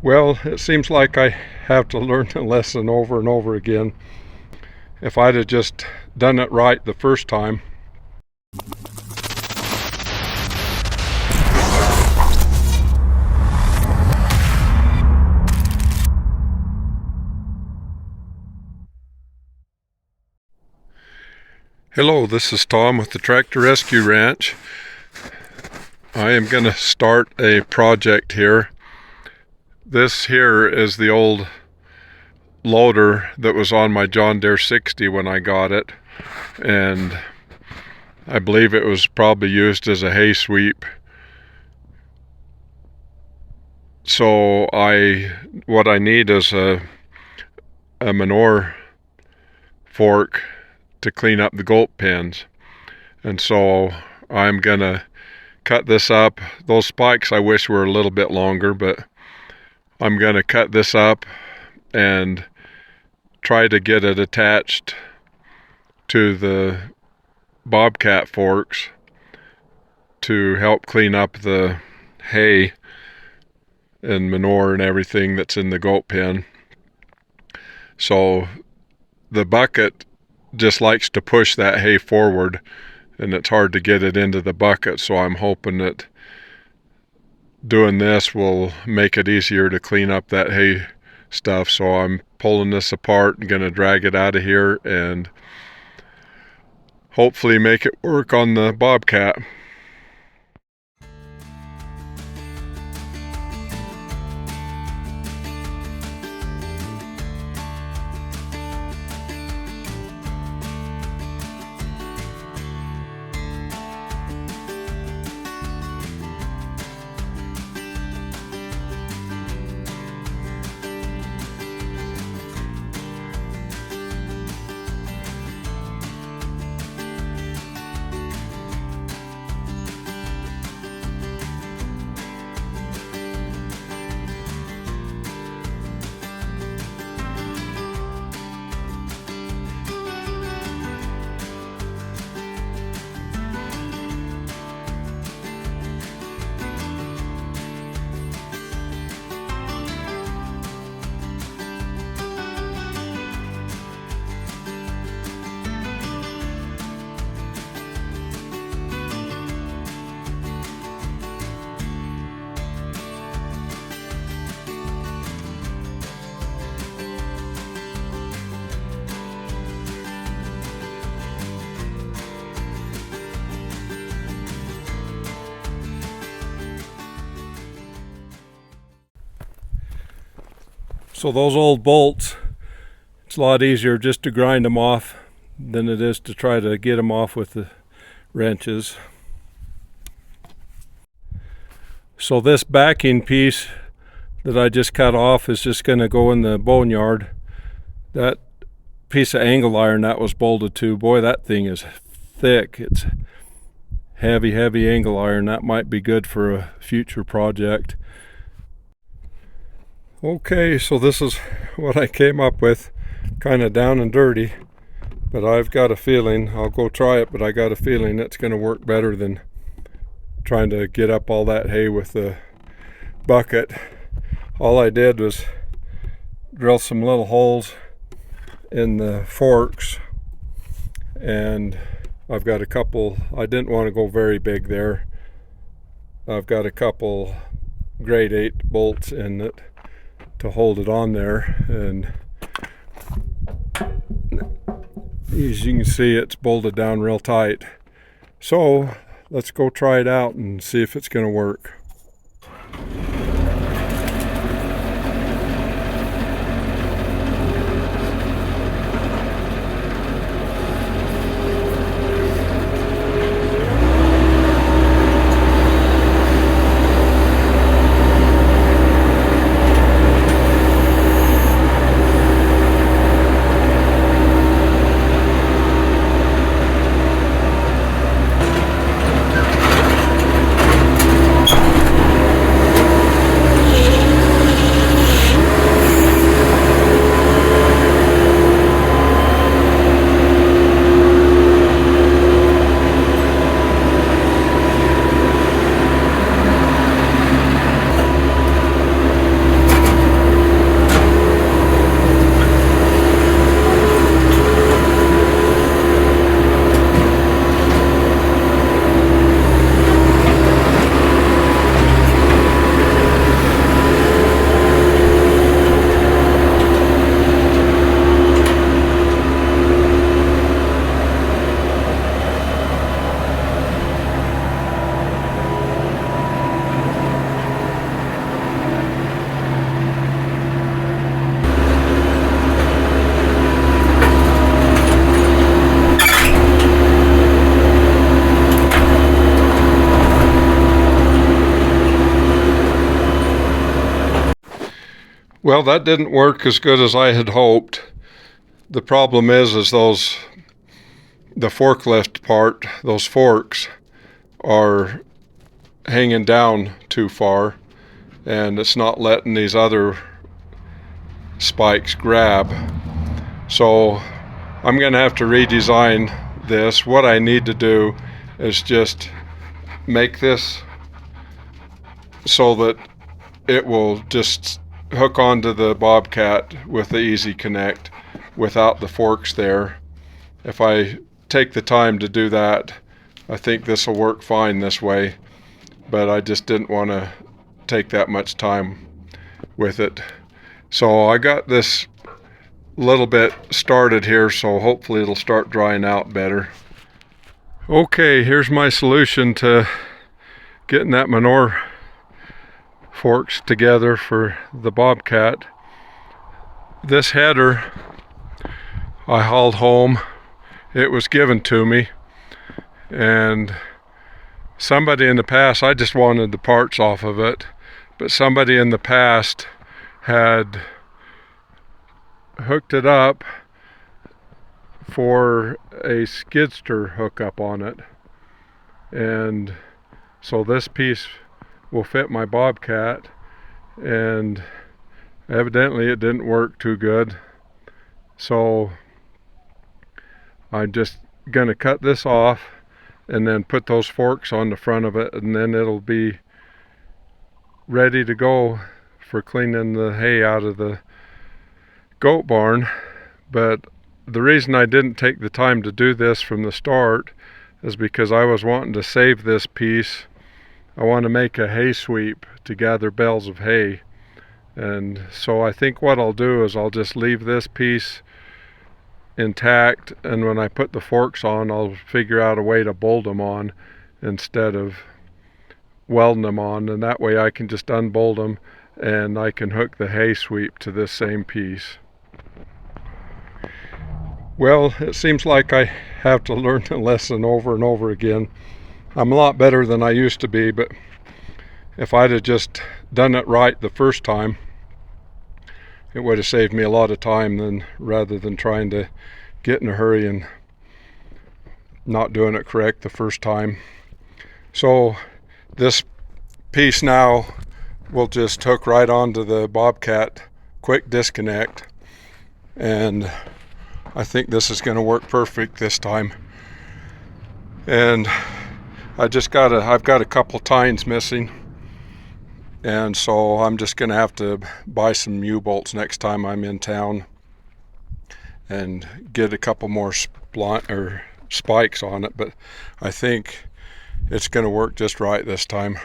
Well, it seems like I have to learn the lesson over and over again. If I'd have just done it right the first time. Hello, this is Tom with the Tractor Rescue Ranch. I am going to start a project here. This here is the old loader that was on my John Deere 60 when I got it, and I believe it was probably used as a hay sweep. So what I need is a manure fork to clean up the goat pens, and so I'm gonna cut this up. Those spikes I wish were a little bit longer, but I'm gonna cut this up and try to get it attached to the bobcat forks to help clean up the hay and manure and everything that's in the goat pen. So the bucket just likes to push that hay forward, and it's hard to get it into the bucket, so I'm hoping that doing this will make it easier to clean up that hay stuff. So I'm pulling this apart and gonna drag it out of here and hopefully make it work on the bobcat. So those old bolts, it's a lot easier just to grind them off than it is to try to get them off with the wrenches. So this backing piece that I just cut off is just going to go in the boneyard. That piece of angle iron that was bolted to, boy, that thing is thick. It's heavy angle iron. That might be good for a future project. Okay, so this is what I came up with, kind of down and dirty, but I've got a feeling, I'll go try it, but I got a feeling it's going to work better than trying to get up all that hay with the bucket. All I did was drill some little holes in the forks, and I've got a couple, I didn't want to go very big there. I've got a couple grade 8 bolts in it to hold it on there, and as you can see, it's bolted down real tight. So let's go try it out and see if it's going to work. Well, that didn't work as good as I had hoped. The problem is the forklift part, those forks are hanging down too far, and it's not letting these other spikes grab. So I'm going to have to redesign this. What I need to do is just make this so that it will just hook onto the Bobcat with the Easy Connect without the forks there. If I take the time to do that, I think this will work fine this way, but I just didn't want to take that much time with it. So I got this little bit started here, so hopefully it'll start drying out better. Okay, here's my solution to getting that Manure forks together for the Bobcat. This header I hauled home. It was given to me, and somebody in the past, I just wanted the parts off of it, but somebody in the past had hooked it up for a skidster hookup on it, and so this piece will fit my Bobcat, and evidently it didn't work too good, so I'm just going to cut this off and then put those forks on the front of it, and then it'll be ready to go for cleaning the hay out of the goat barn. But the reason I didn't take the time to do this from the start is because I was wanting to save this piece. I want to make a hay sweep to gather bales of hay, and so I think what I'll do is I'll just leave this piece intact, and when I put the forks on, I'll figure out a way to bolt them on instead of welding them on, and that way I can just unbolt them and I can hook the hay sweep to this same piece. Well, it seems like I have to learn the lesson over and over again. I'm a lot better than I used to be, but if I'd have just done it right the first time, it would have saved me a lot of time rather than trying to get in a hurry and not doing it correct the first time. So this piece now will just hook right onto the Bobcat quick disconnect, and I think this is going to work perfect this time. And I've got a couple tines missing, and so I'm just going to have to buy some U-bolts next time I'm in town and get a couple more spikes on it, but I think it's going to work just right this time.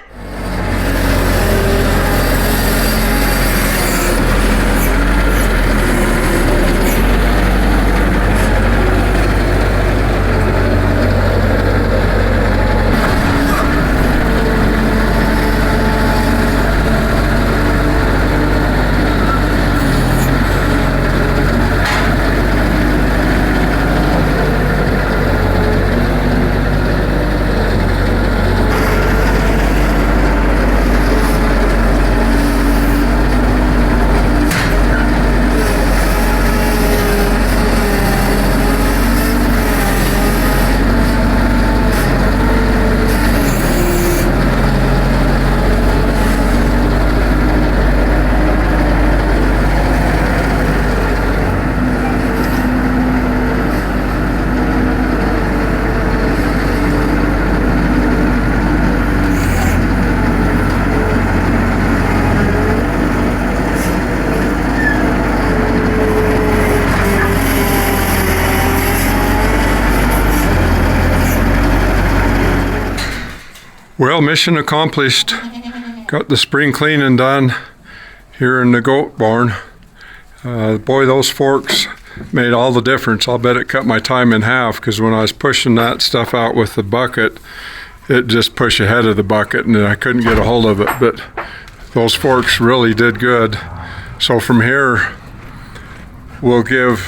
Well, mission accomplished. Got the spring cleaning done here in the goat barn. Boy, those forks made all the difference. I'll bet it cut my time in half, because when I was pushing that stuff out with the bucket, it just pushed ahead of the bucket and I couldn't get a hold of it. But those forks really did good. So from here, we'll give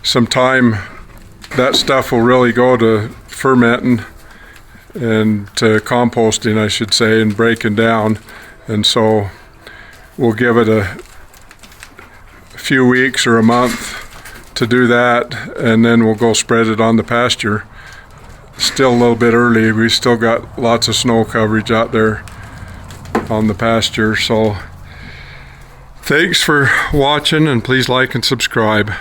some time. That stuff will really go to fermenting and to composting, I should say, and breaking down. And so we'll give it few weeks or a month to do that, and then we'll go spread it on the pasture. Still a little bit early. We still got lots of snow coverage out there on the pasture. So thanks for watching, and please like and subscribe.